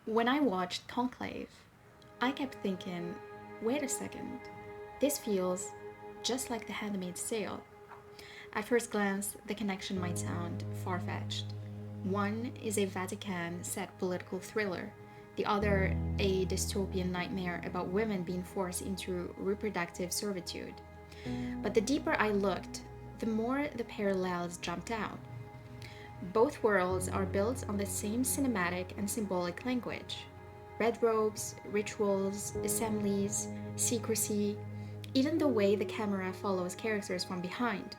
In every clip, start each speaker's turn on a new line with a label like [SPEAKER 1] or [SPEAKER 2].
[SPEAKER 1] When I watched Conclave, I kept thinking, wait a second, this feels just like The Handmaid's Tale. At first glance, the connection might sound far-fetched. One is a Vatican-set political thriller, the other a dystopian nightmare about women being forced into reproductive servitude. But the deeper I looked, the more the parallels jumped out. Both worlds are built on the same cinematic and symbolic language: red robes, rituals, assemblies, secrecy, even the way the camera follows characters from behind.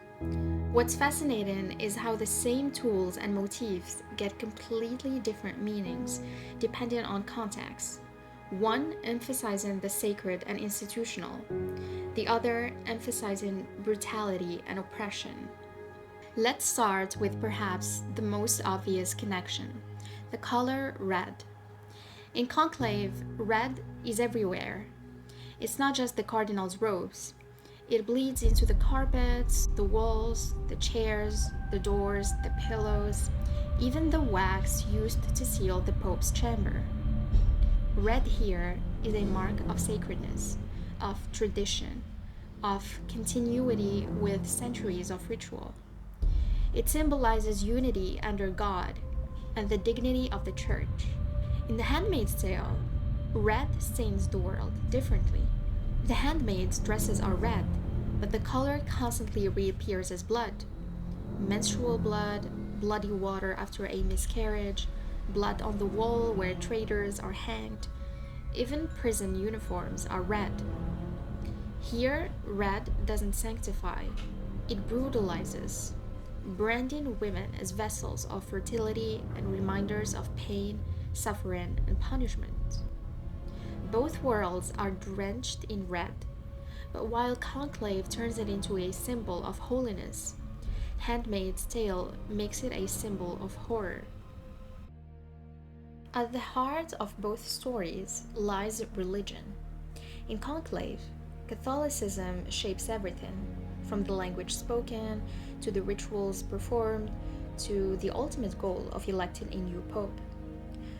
[SPEAKER 1] What's fascinating is how the same tools and motifs get completely different meanings depending on context. One emphasizing the sacred and institutional, the other emphasizing brutality and oppression. Let's start with perhaps the most obvious connection: the color red. In Conclave, red is everywhere. It's not just the cardinal's robes. It bleeds into the carpets, the walls, the chairs, the doors, the pillows, even the wax used to seal the Pope's chamber. Red here is a mark of sacredness, of tradition, of continuity with centuries of ritual. It symbolizes unity under God and the dignity of the church. In The Handmaid's Tale, red stains the world differently. The handmaid's dresses are red, but the color constantly reappears as blood. Menstrual blood, bloody water after a miscarriage, blood on the wall where traitors are hanged. Even prison uniforms are red. Here, red doesn't sanctify, it brutalizes, branding women as vessels of fertility and reminders of pain, suffering, and punishment. Both worlds are drenched in red, but while Conclave turns it into a symbol of holiness, Handmaid's Tale makes it a symbol of horror. At the heart of both stories lies religion. In Conclave, Catholicism shapes everything, from the language spoken, to the rituals performed, to the ultimate goal of electing a new pope.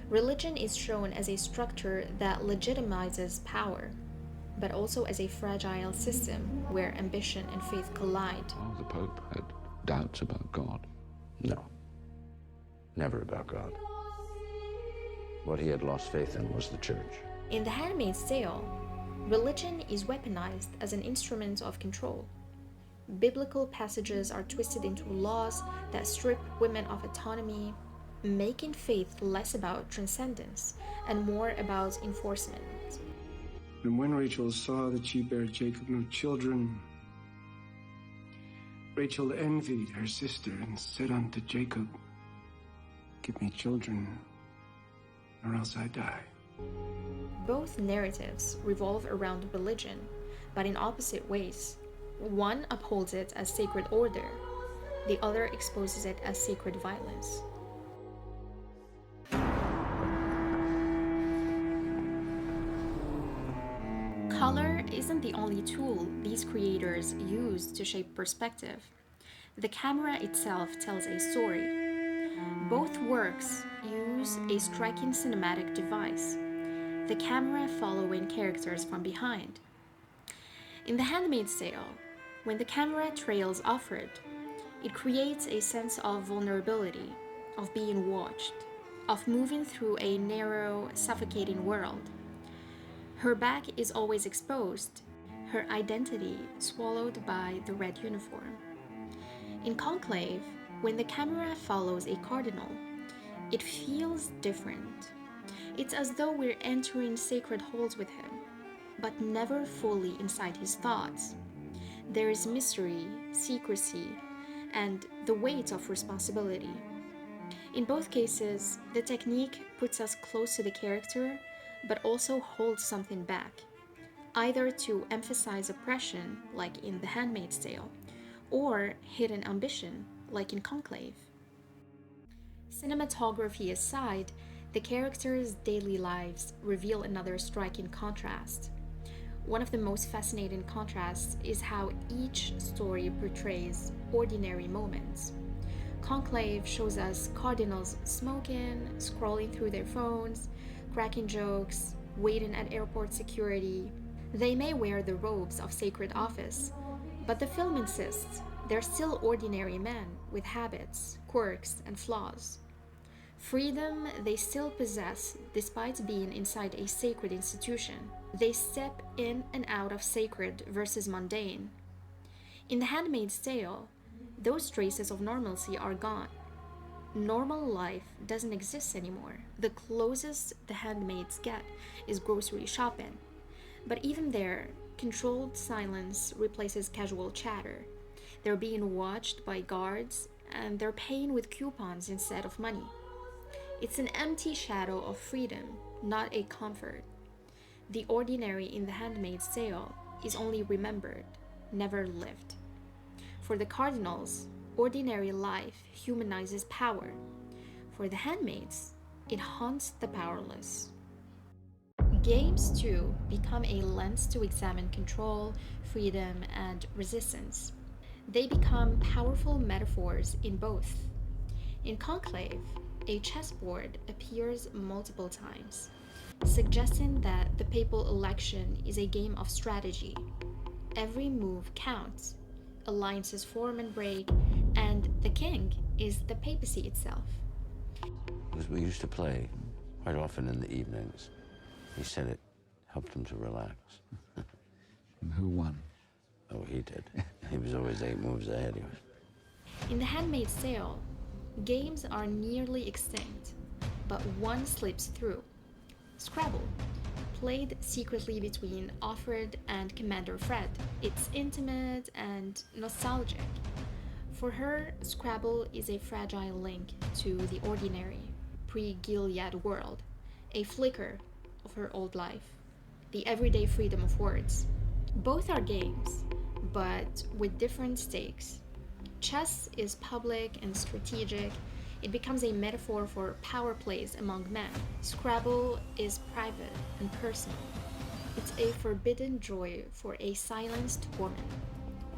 [SPEAKER 1] Religion is shown as a structure that legitimizes power, but also as a fragile system where ambition and faith collide.
[SPEAKER 2] Oh, the Pope had doubts about God.
[SPEAKER 3] No, never about God. What he had lost faith in was the church.
[SPEAKER 1] In The Handmaid's Tale, religion is weaponized as an instrument of control. Biblical passages are twisted into laws that strip women of autonomy, making faith less about transcendence and more about enforcement.
[SPEAKER 4] And when Rachel saw that she bare Jacob no children, Rachel envied her sister and said unto Jacob, give me children, or else I die.
[SPEAKER 1] Both narratives revolve around religion, but in opposite ways. One upholds it as sacred order, the other exposes it as sacred violence. Color isn't the only tool these creators use to shape perspective. The camera itself tells a story. Both works use a striking cinematic device: the camera following characters from behind. In The Handmaid's Tale, when the camera trails Offred, it creates a sense of vulnerability, of being watched, of moving through a narrow, suffocating world. Her back is always exposed, her identity swallowed by the red uniform. In Conclave, when the camera follows a cardinal, it feels different. It's as though we're entering sacred halls with him, but never fully inside his thoughts. There is mystery, secrecy, and the weight of responsibility. In both cases, the technique puts us close to the character, but also holds something back, either to emphasize oppression, like in The Handmaid's Tale, or hidden ambition, like in Conclave. Cinematography aside, the characters' daily lives reveal another striking contrast. One of the most fascinating contrasts is how each story portrays ordinary moments. Conclave shows us cardinals smoking, scrolling through their phones, cracking jokes, waiting at airport security. They may wear the robes of sacred office, but the film insists they're still ordinary men with habits, quirks, and flaws. Freedom they still possess despite being inside a sacred institution. They step in and out of sacred versus mundane. In The Handmaid's Tale, those traces of normalcy are gone. Normal life doesn't exist anymore. The closest the handmaids get is grocery shopping. But even there, controlled silence replaces casual chatter. They're being watched by guards, and they're paying with coupons instead of money. It's an empty shadow of freedom, not a comfort. The ordinary in The Handmaid's Tale is only remembered, never lived. For the cardinals, ordinary life humanizes power. For the handmaids, it haunts the powerless. Games, too, become a lens to examine control, freedom, and resistance. They become powerful metaphors in both. In Conclave, a chessboard appears multiple times, suggesting that the papal election is a game of strategy. Every move counts, alliances form and break, and the king is the papacy itself.
[SPEAKER 3] Because we used to play quite often in the evenings. He said it helped him to relax.
[SPEAKER 2] And who won?
[SPEAKER 3] Oh, he did. He was always 8 moves ahead.
[SPEAKER 1] In The Handmaid's Tale, games are nearly extinct, but one slips through. Scrabble, played secretly between Offred and Commander Fred. It's intimate and nostalgic. For her, Scrabble is a fragile link to the ordinary, pre-Gilead world, a flicker of her old life, the everyday freedom of words. Both are games, but with different stakes. Chess is public and strategic. It becomes a metaphor for power plays among men. Scrabble is private and personal. It's a forbidden joy for a silenced woman,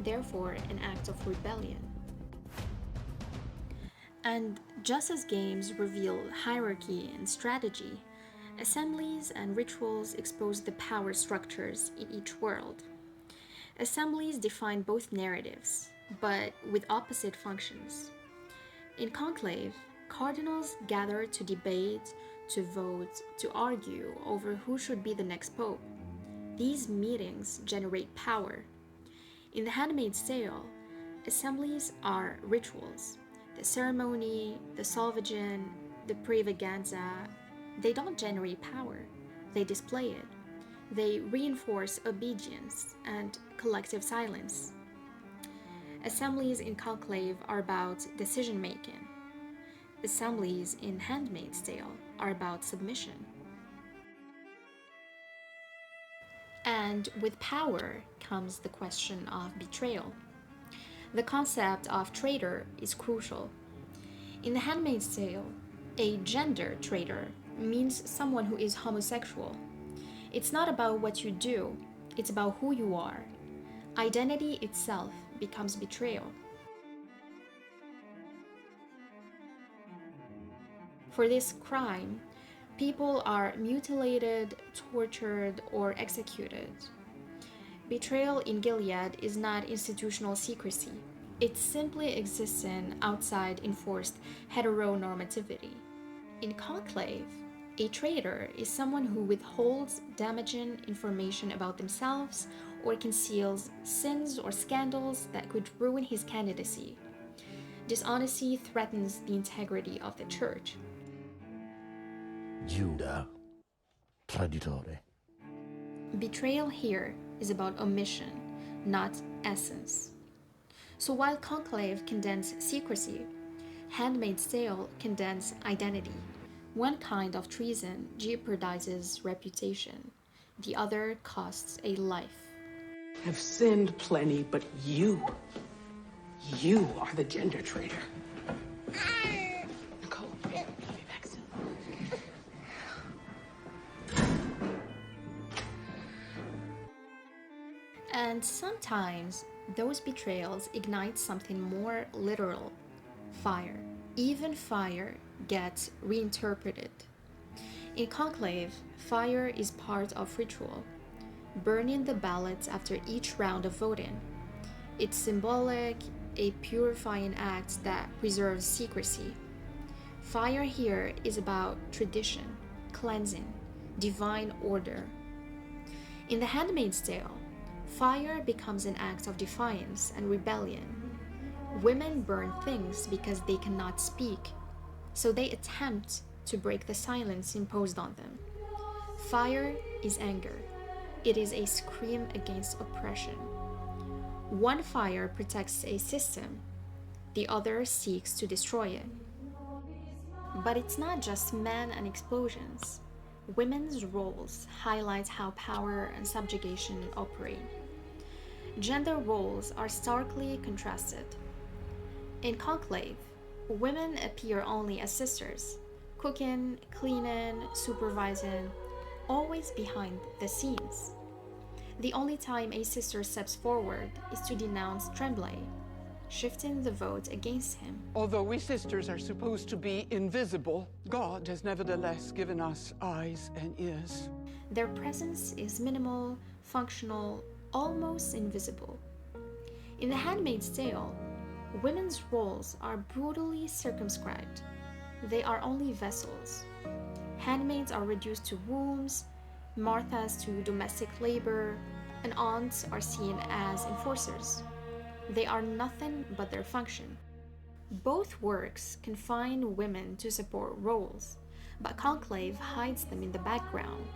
[SPEAKER 1] therefore an act of rebellion. And just as games reveal hierarchy and strategy, assemblies and rituals expose the power structures in each world. Assemblies define both narratives, but with opposite functions. In Conclave, cardinals gather to debate, to vote, to argue over who should be the next pope. These meetings generate power. In The Handmaid's Tale, assemblies are rituals. The ceremony, the solvagen, the prevaganza, they don't generate power, they display it. They reinforce obedience and collective silence. Assemblies in Conclave are about decision-making. Assemblies in Handmaid's Tale are about submission. And with power comes the question of betrayal. The concept of traitor is crucial. In The Handmaid's Tale, a gender traitor means someone who is homosexual. It's not about what you do, it's about who you are. Identity itself becomes betrayal. For this crime, people are mutilated, tortured, or executed. Betrayal in Gilead is not institutional secrecy. It's simply existing outside enforced heteronormativity. In Conclave, a traitor is someone who withholds damaging information about themselves or conceals sins or scandals that could ruin his candidacy. Dishonesty threatens the integrity of the church.
[SPEAKER 3] Giuda, traditore.
[SPEAKER 1] Betrayal here is about omission, not essence. So while Conclave condemns secrecy, Handmaid's Tale condemns identity. One kind of treason jeopardizes reputation, the other costs a life.
[SPEAKER 5] I've sinned plenty, but you are the gender traitor. Nicole, I'll be back soon.
[SPEAKER 1] And sometimes those betrayals ignite something more literal: fire. Even fire gets reinterpreted. In Conclave, fire is part of ritual, burning the ballots after each round of voting. It's symbolic, a purifying act that preserves secrecy. Fire here is about tradition, cleansing, divine order. In The Handmaid's Tale, fire becomes an act of defiance and rebellion. Women burn things because they cannot speak, so they attempt to break the silence imposed on them. Fire is anger. It is a scream against oppression. One fire protects a system, the other seeks to destroy it. But it's not just men and explosions. Women's roles highlight how power and subjugation operate. Gender roles are starkly contrasted. In Conclave, women appear only as sisters, cooking, cleaning, supervising, always behind the scenes. The only time a sister steps forward is to denounce Tremblay, shifting the vote against him.
[SPEAKER 6] Although we sisters are supposed to be invisible, God has nevertheless given us eyes and ears.
[SPEAKER 1] Their presence is minimal, functional, almost invisible. In The Handmaid's Tale, women's roles are brutally circumscribed. They are only vessels. Handmaids are reduced to wombs, Marthas to domestic labor, and aunts are seen as enforcers. They are nothing but their function. Both works confine women to support roles, but Conclave hides them in the background,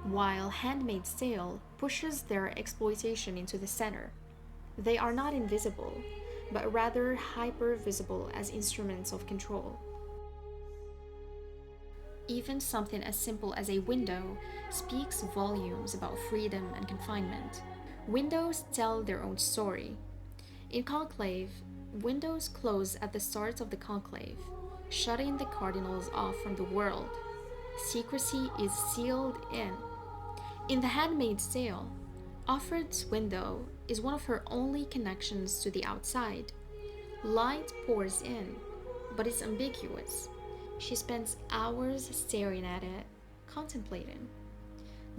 [SPEAKER 1] while Handmaid's Tale pushes their exploitation into the center. They are not invisible, but rather hyper-visible as instruments of control. Even something as simple as a window speaks volumes about freedom and confinement. Windows tell their own story. In Conclave, windows close at the start of the conclave, shutting the cardinals off from the world. Secrecy is sealed in. In The Handmaid's Tale, Offred's window is one of her only connections to the outside. Light pours in, but it's ambiguous. She spends hours staring at it, contemplating.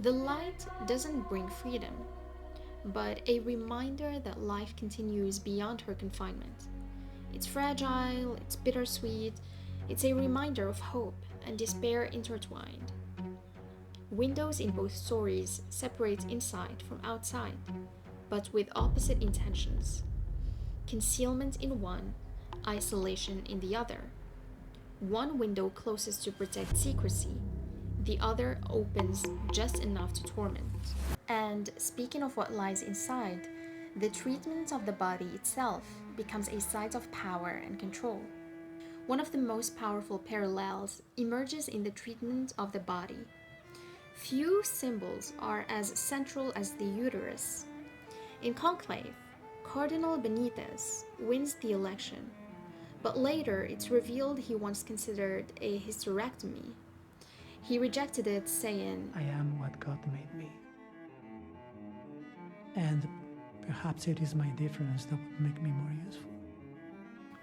[SPEAKER 1] The light doesn't bring freedom, but a reminder that life continues beyond her confinement. It's fragile, it's bittersweet, it's a reminder of hope and despair intertwined. Windows in both stories separate inside from outside, but with opposite intentions. Concealment in one, isolation in the other. One window closes to protect secrecy, the other opens just enough to torment. And speaking of what lies inside, the treatment of the body itself becomes a site of power and control. One of the most powerful parallels emerges in the treatment of the body. Few symbols are as central as the uterus. In Conclave, Cardinal Benitez wins the election, but later it's revealed he once considered a hysterectomy. He rejected it, saying,
[SPEAKER 7] I am what God made me. And perhaps it is my difference that would make me more useful.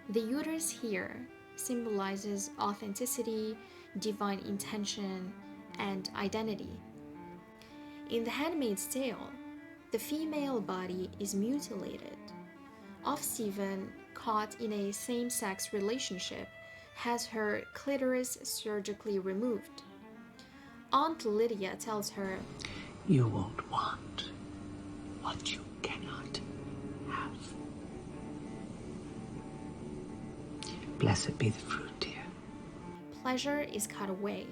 [SPEAKER 1] The uterus here symbolizes authenticity, divine intention, and identity. In The Handmaid's Tale, the female body is mutilated. Offsteven, caught in a same-sex relationship, has her clitoris surgically removed. Aunt Lydia tells her,
[SPEAKER 5] You won't want what you cannot have. Blessed be the fruit, dear.
[SPEAKER 1] pleasure is cut away,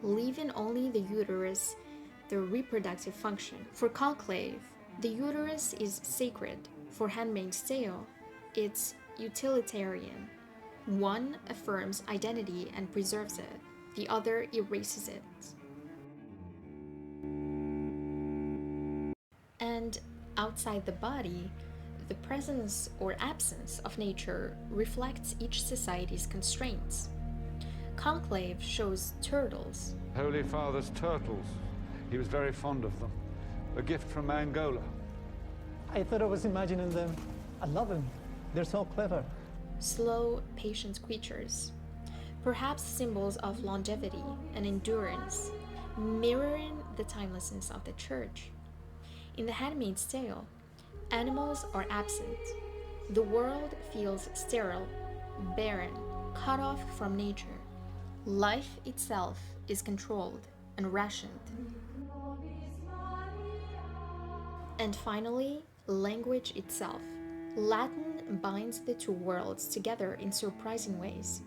[SPEAKER 1] leaving only the uterus, the reproductive function. For Conclave, the uterus is sacred. For Handmaid's Tale, it's utilitarian. One affirms identity and preserves it, the other erases it. And outside the body, the presence or absence of nature reflects each society's constraints. Conclave shows turtles.
[SPEAKER 2] Holy Father's turtles. He was very fond of them. A gift from Angola.
[SPEAKER 7] I thought I was imagining them. I love them. They're so clever.
[SPEAKER 1] Slow, patient creatures, perhaps symbols of longevity and endurance. mirroring the timelessness of the church. In The Handmaid's Tale, animals are absent. The world feels sterile, barren, cut off from nature. Life itself is controlled and rationed. And finally, language itself. Latin binds the two worlds together in surprising ways.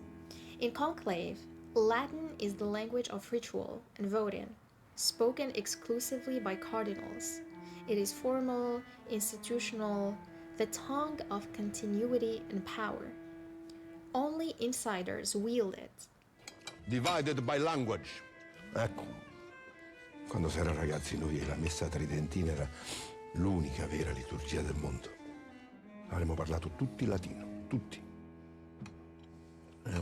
[SPEAKER 1] In Conclave, Latin is the language of ritual and voting, spoken exclusively by cardinals. It is formal, institutional, the tongue of continuity and power. Only insiders wield it.
[SPEAKER 8] Divided by language.
[SPEAKER 9] Ecco, quando si era ragazzi noi la messa tridentina era l'unica vera liturgia del mondo. Avremmo parlato tutti latino, tutti.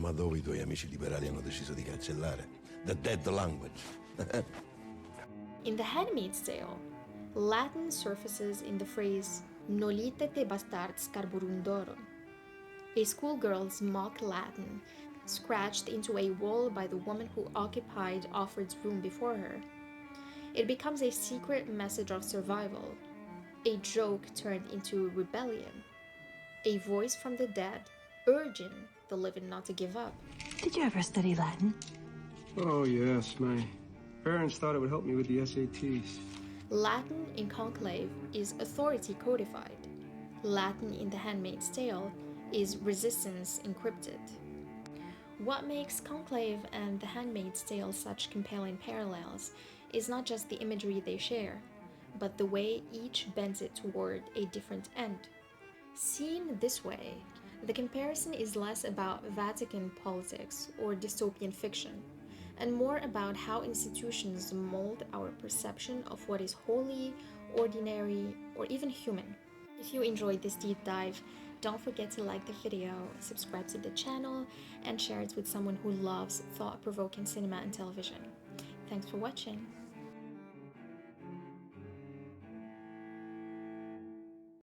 [SPEAKER 9] Ma dopo i tuoi amici liberali hanno deciso di cancellare the dead language.
[SPEAKER 1] In The Handmaid's Tale, Latin surfaces in the phrase "Nolite te bastards carborundorum," a schoolgirl's mock Latin scratched into a wall by the woman who occupied Offred's room before her. It becomes a secret message of survival, a joke turned into rebellion, a voice from the dead urging the living not to give up.
[SPEAKER 10] Did you ever study Latin?
[SPEAKER 4] Oh, yes. My parents thought it would help me with the SATs.
[SPEAKER 1] Latin in Conclave is authority codified. Latin in The Handmaid's Tale is resistance encrypted. What makes Conclave and The Handmaid's Tale such compelling parallels is not just the imagery they share, but the way each bends it toward a different end. Seen this way, the comparison is less about Vatican politics or dystopian fiction, and more about how institutions mold our perception of what is holy, ordinary, or even human. If you enjoyed this deep dive, don't forget to like the video, subscribe to the channel, and share it with someone who loves thought-provoking cinema and television. Thanks for watching.